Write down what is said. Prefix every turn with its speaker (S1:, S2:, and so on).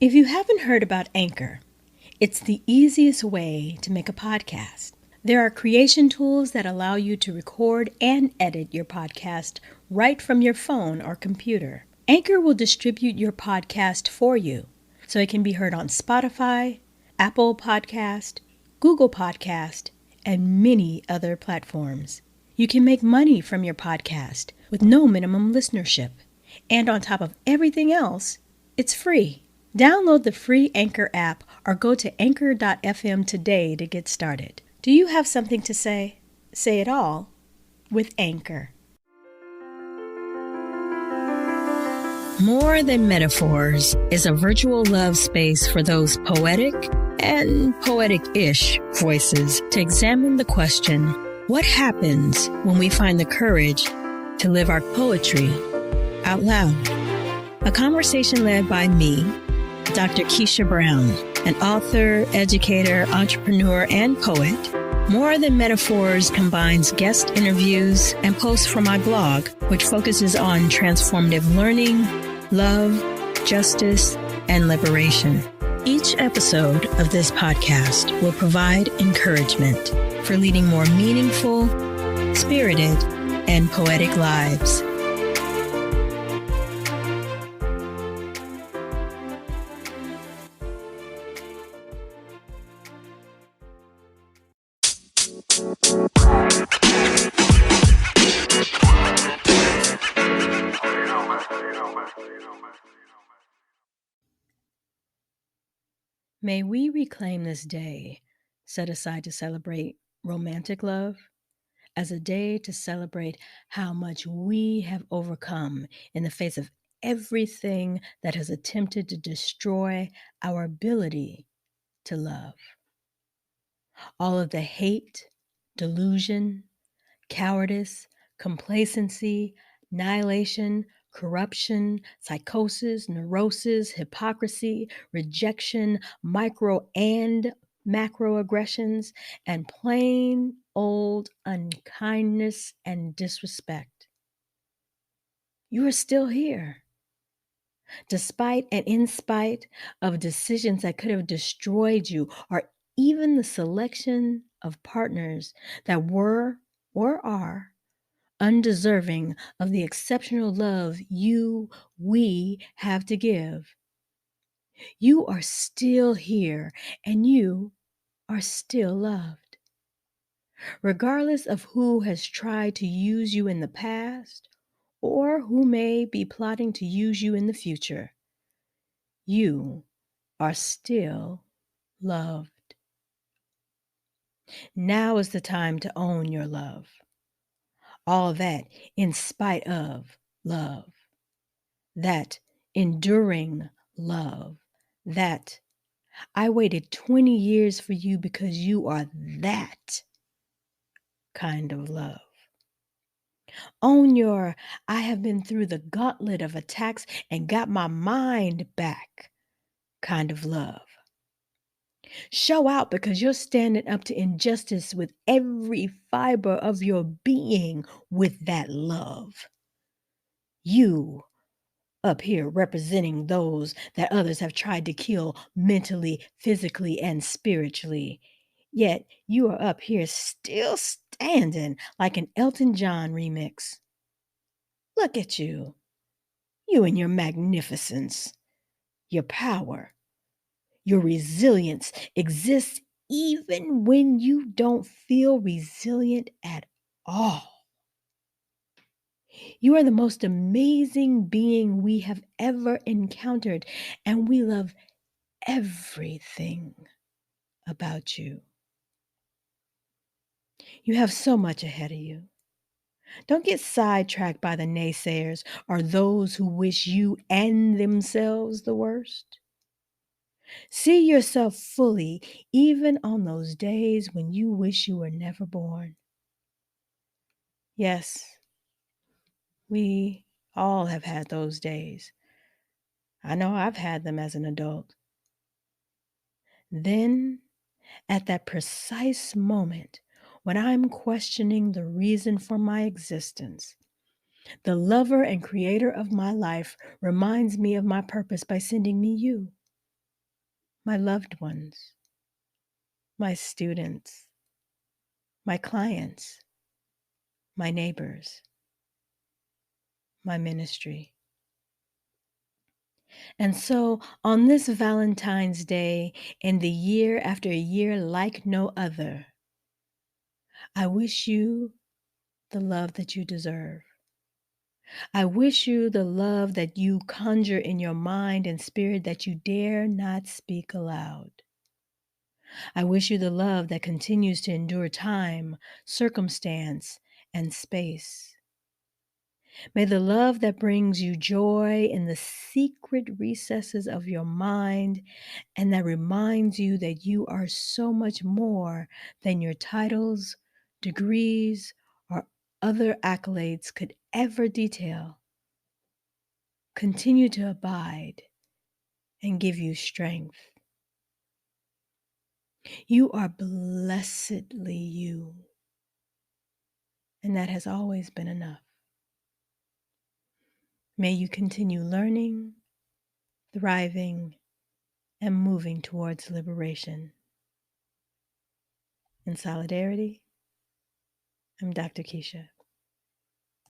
S1: If you haven't heard about Anchor, it's the easiest way to make a podcast. There are creation tools that allow you to record and edit your podcast right from your phone or computer. Anchor will distribute your podcast for you, so it can be heard on Spotify, Apple Podcast, Google Podcast, and many other platforms. You can make money from your podcast with no minimum listenership. And on top of everything else, it's free. Download the free Anchor app or go to anchor.fm today to get started. Do you have something to say? Say it all with Anchor. More Than Metaphors is a virtual love space for those poetic and poetic-ish voices to examine the question, what happens when we find the courage to live our poetry out loud? A conversation led by me, Dr. Keisha Brown, an author, educator, entrepreneur, and poet. More Than Metaphors combines guest interviews and posts from my blog, which focuses on transformative learning, love, justice, and liberation. Each episode of this podcast will provide encouragement for leading more meaningful, spirited, and poetic lives. May we reclaim this day set aside to celebrate romantic love as a day to celebrate how much we have overcome in the face of everything that has attempted to destroy our ability to love. All of the hate, delusion, cowardice, complacency, annihilation, corruption, psychosis, neurosis, hypocrisy, rejection, micro and macroaggressions, and plain old unkindness and disrespect. You are still here, despite and in spite of decisions that could have destroyed you, or even the selection of partners that were or are undeserving of the exceptional love we have to give. You are still here and you are still loved. Regardless of who has tried to use you in the past or who may be plotting to use you in the future, you are still loved. Now is the time to own your love. All that in spite of love. That enduring love, that I waited 20 years for you because you are that kind of love. Own your I have been through the gauntlet of attacks and got my mind back kind of love. Show out because you're standing up to injustice with every fiber of your being with that love. You up here representing those that others have tried to kill mentally, physically, and spiritually. Yet you are up here still standing like an Elton John remix. Look at you and your magnificence, your power, your resilience exists even when you don't feel resilient at all. You are the most amazing being we have ever encountered, and we love everything about you. You have so much ahead of you. Don't get sidetracked by the naysayers or those who wish you and themselves the worst. See yourself fully, even on those days when you wish you were never born. Yes, we all have had those days. I know I've had them as an adult. Then, at that precise moment when I'm questioning the reason for my existence, the lover and creator of my life reminds me of my purpose by sending me you. my loved ones, my students, my clients, my neighbors, my ministry. And so, on this Valentine's Day, in the year after a year like no other, I wish you the love that you deserve. I wish you the love that you conjure in your mind and spirit that you dare not speak aloud. I wish you the love that continues to endure time, circumstance, and space. May the love that brings you joy in the secret recesses of your mind and that reminds you that you are so much more than your titles, degrees, or other accolades could ever detail, continue to abide and give you strength. You are blessedly you, and that has always been enough. May you continue learning, thriving, and moving towards liberation. In solidarity, I'm Dr. Keisha.